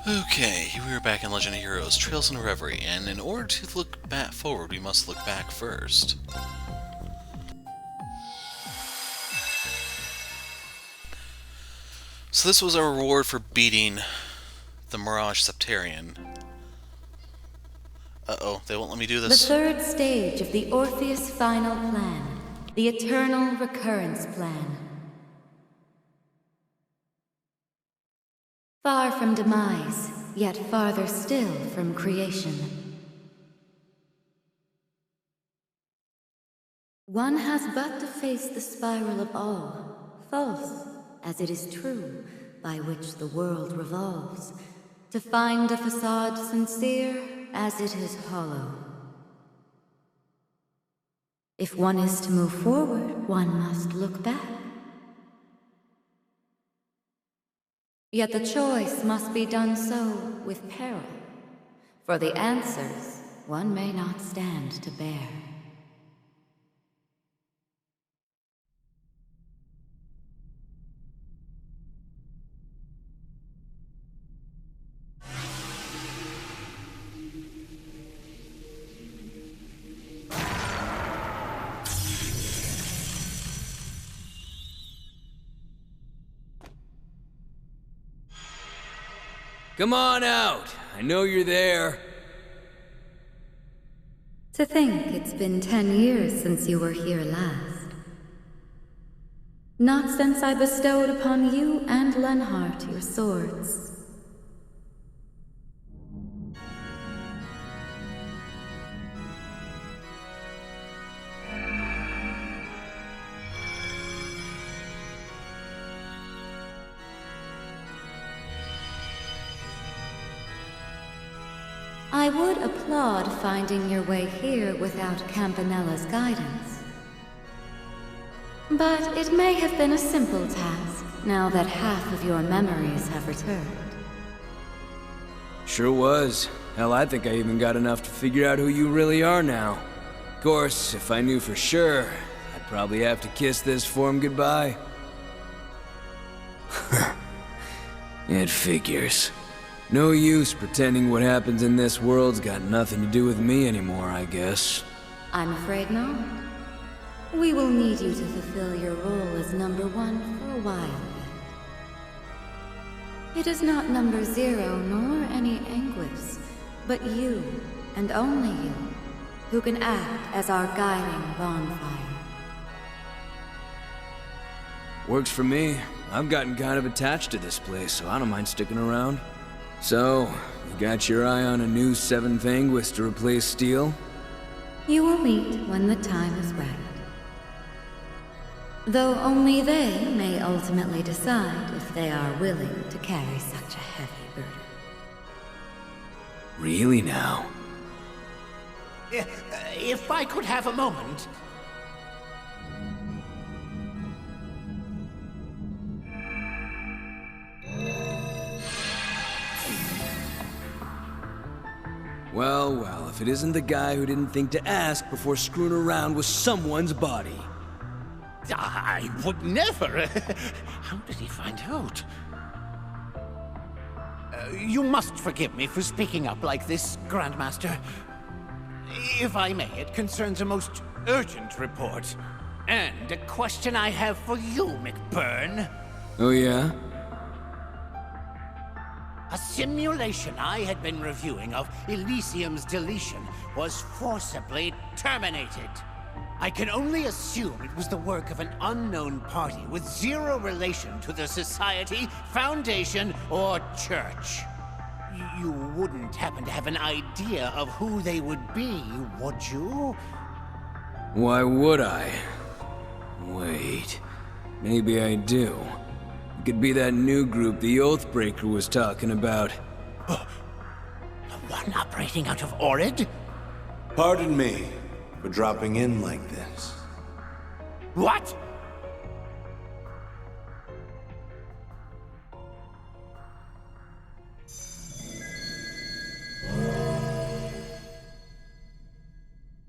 Okay, here we are back in Legend of Heroes, Trails and Reverie, and in order to look back forward, we must look back first. So this was our reward for beating the Mirage Septarian. Uh-oh, they won't let me do The this? third stage of the Orpheus Final Plan, the Eternal Recurrence Plan. Far from demise, yet farther still from creation. One has but to face the spiral of all, false as it is true, by which the world revolves, to find a facade sincere as it is hollow. If one is to move forward, one must look back. Yet the choice must be done so with peril, for the answers one may not stand to bear. Come on out! I know you're there. To think it's been 10 years since you were here last. Not since I bestowed upon you and Lenhart your swords. I would applaud finding your way here without Campanella's guidance. But it may have been a simple task, now that half of your memories have returned. Sure was. Hell, I think I even got enough to figure out who you really are now. Of course, if I knew for sure, I'd probably have to kiss this form goodbye. It figures. No use pretending what happens in this world's got nothing to do with me anymore, I guess. I'm afraid not. We will need you to fulfill your role as number one for a while yet. It is not number 0 nor any Anguis, but you, and only you, who can act as our guiding bonfire. Works for me. I've gotten kind of attached to this place, so I don't mind sticking around. So, you got your eye on a new 7th Anguis to replace Steel? You will meet when the time is right. Though only they may ultimately decide if they are willing to carry such a heavy burden. Really now? If I could have a moment. Well, well, if it isn't the guy who didn't think to ask before screwing around with someone's body. I would never. How did he find out? You must forgive me for speaking up like this, Grandmaster. If I may, it concerns a most urgent report. And a question I have for you, McBurn. Oh yeah? A simulation I had been reviewing of Elysium's deletion was forcibly terminated. I can only assume it was the work of an unknown party with zero relation to the Society, Foundation, or Church. You wouldn't happen to have an idea of who they would be, would you? Why would I? Wait, maybe I do. It could be that new group the Oathbreaker was talking about. The one operating out of Orid? Pardon me for dropping in like this. What?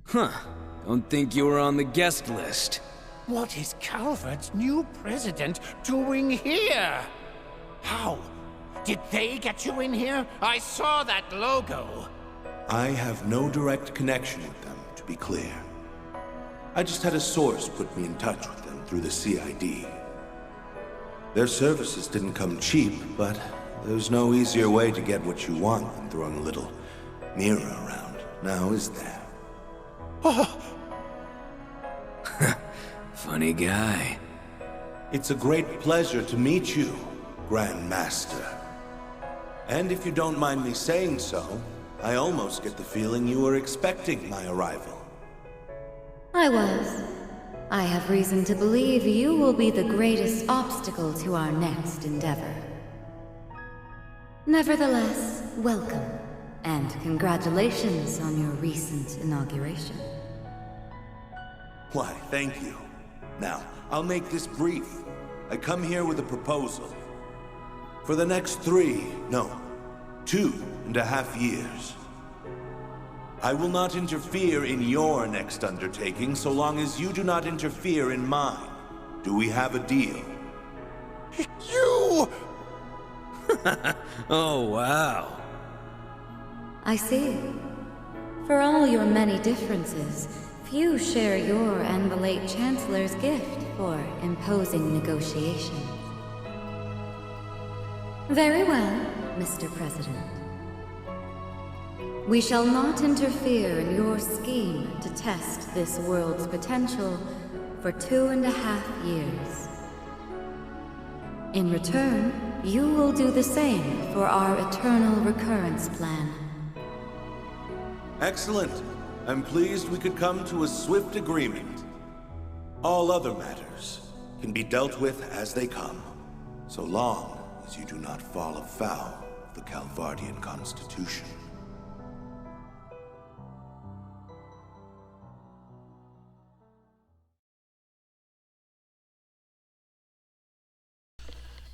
Huh. Don't think you were on the guest list. What is Calvard's new president doing here? How? Did they get you in here? I saw that logo. I have no direct connection with them, to be clear. I just had a source put me in touch with them through the CID. Their services didn't come cheap, but there's no easier way to get what you want than throwing a little mirror around, now is there? Funny guy. It's a great pleasure to meet you, Grandmaster. And if you don't mind me saying so, I almost get the feeling you were expecting my arrival. I was. I have reason to believe you will be the greatest obstacle to our next endeavor. Nevertheless, welcome, and congratulations on your recent inauguration. Why, thank you. Now, I'll make this brief. I come here with a proposal. For the next 2.5 years. I will not interfere in your next undertaking so long as you do not interfere in mine. Do we have a deal? You! Oh, wow. I see. For all your many differences, few share your and the late Chancellor's gift for imposing negotiations. Very well, Mr. President. We shall not interfere in your scheme to test this world's potential for 2.5 years. In return, you will do the same for our eternal recurrence plan. Excellent. I'm pleased we could come to a swift agreement. All other matters can be dealt with as they come, so long as you do not fall afoul of the Calvardian Constitution.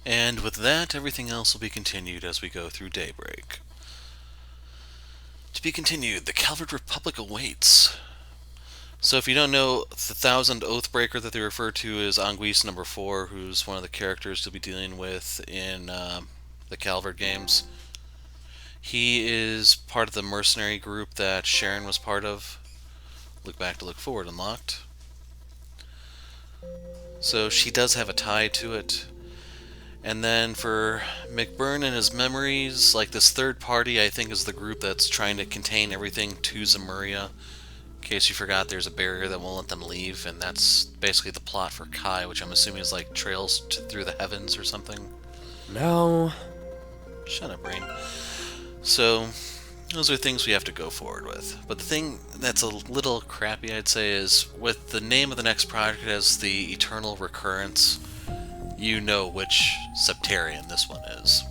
And with that, everything else will be continued as we go through Daybreak. To be continued, the Calvard Republic awaits. So if you don't know, the Thousand Oathbreaker that they refer to is Anguis number 4, who's one of the characters you'll be dealing with in the Calvard games. He is part of the mercenary group that Sharon was part of. Look back to look forward unlocked. So she does have a tie to it. And then for McBurn and his memories, like this third party, I think is the group that's trying to contain everything to Zemuria. In case you forgot, there's a barrier that won't let them leave, and that's basically the plot for Kai, which I'm assuming is like trails through the heavens or something. No. Shut up, brain. So, those are things we have to go forward with. But the thing that's a little crappy, I'd say, is with the name of the next project as the Eternal Recurrence, you know which Septarian this one is.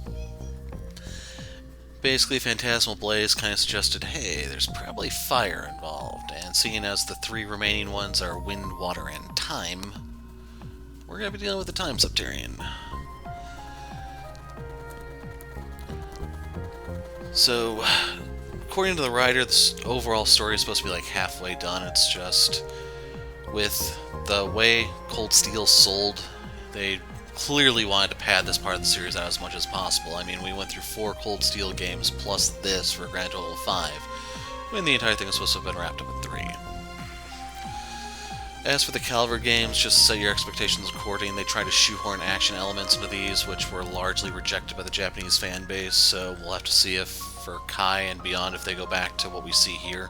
Basically, Phantasmal Blaze kind of suggested, hey, there's probably fire involved, and seeing as the 3 remaining ones are wind, water, and time, we're going to be dealing with the Time Septarian. So, according to the writer, this overall story is supposed to be like halfway done. It's just, with the way Cold Steel sold, they clearly wanted to pad this part of the series out as much as possible. I mean, we went through 4 Cold Steel games plus this for a grand total of 5, when the entire thing was supposed to have been wrapped up in 3. As for the Calvard games, just to set your expectations according, they tried to shoehorn action elements into these, which were largely rejected by the Japanese fan base, so we'll have to see if, for Kai and beyond, if they go back to what we see here.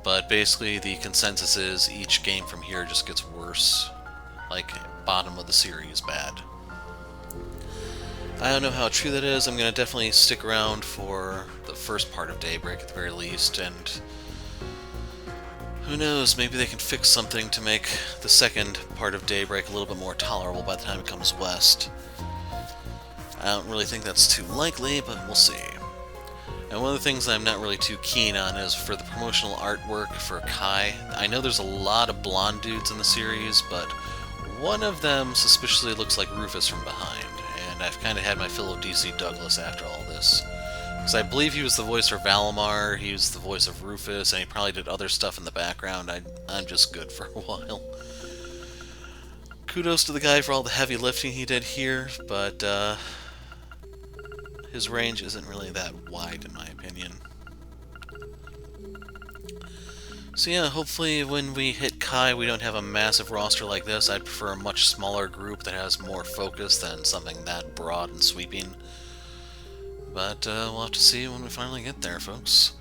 But basically, the consensus is each game from here just gets worse. Like, bottom of the series bad. I don't know how true that is. I'm going to definitely stick around for the first part of Daybreak at the very least, and who knows, maybe they can fix something to make the second part of Daybreak a little bit more tolerable by the time it comes west. I don't really think that's too likely, but we'll see. And one of the things I'm not really too keen on is for the promotional artwork for Kai. I know there's a lot of blonde dudes in the series, but one of them suspiciously looks like Rufus from behind, and I've kind of had my fill of DC Douglas after all this. Because I believe he was the voice for Valimar, he was the voice of Rufus, and he probably did other stuff in the background. I'm just good for a while. Kudos to the guy for all the heavy lifting he did here, but his range isn't really that wide, in my opinion. So yeah, hopefully when we hit Kai, we don't have a massive roster like this. I'd prefer a much smaller group that has more focus than something that broad and sweeping. But we'll have to see when we finally get there, folks.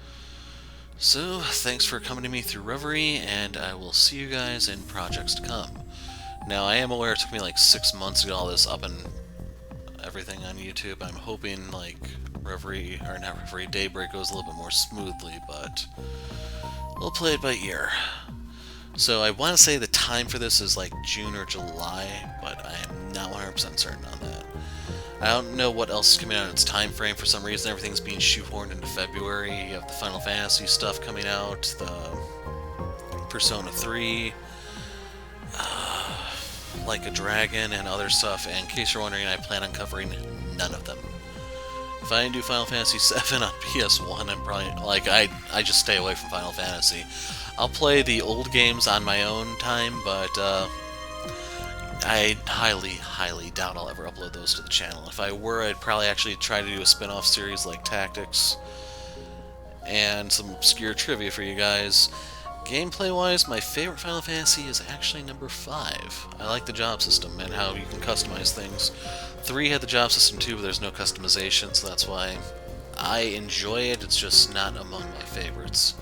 So, thanks for coming to me through Reverie, and I will see you guys in projects to come. Now, I am aware it took me like 6 months to get all this up and everything on YouTube. I'm hoping, like, Reverie, or not Reverie, Daybreak goes a little bit more smoothly, but we'll play it by ear. So, I want to say the time for this is like June or July, but I am not 100% certain on that. I don't know what else is coming out in its time frame. For some reason, everything's being shoehorned into February. You have the Final Fantasy stuff coming out, the Persona 3, Like a Dragon, and other stuff. And in case you're wondering, I plan on covering none of them. If I do Final Fantasy 7 on PS1, I'm probably like I just stay away from Final Fantasy. I'll play the old games on my own time, but I highly doubt I'll ever upload those to the channel. If I were, I'd probably actually try to do a spin-off series like Tactics and some obscure trivia for you guys. Gameplay-wise, my favorite Final Fantasy is actually number 5. I like the job system and how you can customize things. 3 had the job system too, but there's no customization, so that's why I enjoy it. It's just not among my favorites.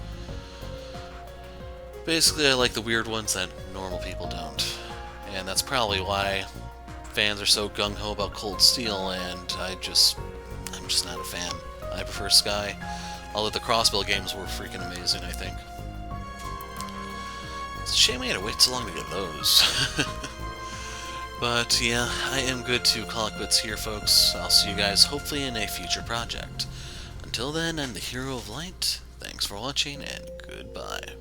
Basically, I like the weird ones that normal people don't. And that's probably why fans are so gung-ho about Cold Steel, and I'm just not a fan. I prefer Sky, although the Crossbill games were freaking amazing, I think. It's a shame we had to wait so long to get those. But yeah, I am good to call it quits here, folks. I'll see you guys hopefully in a future project. Until then, I'm the Hero of Light. Thanks for watching, and goodbye.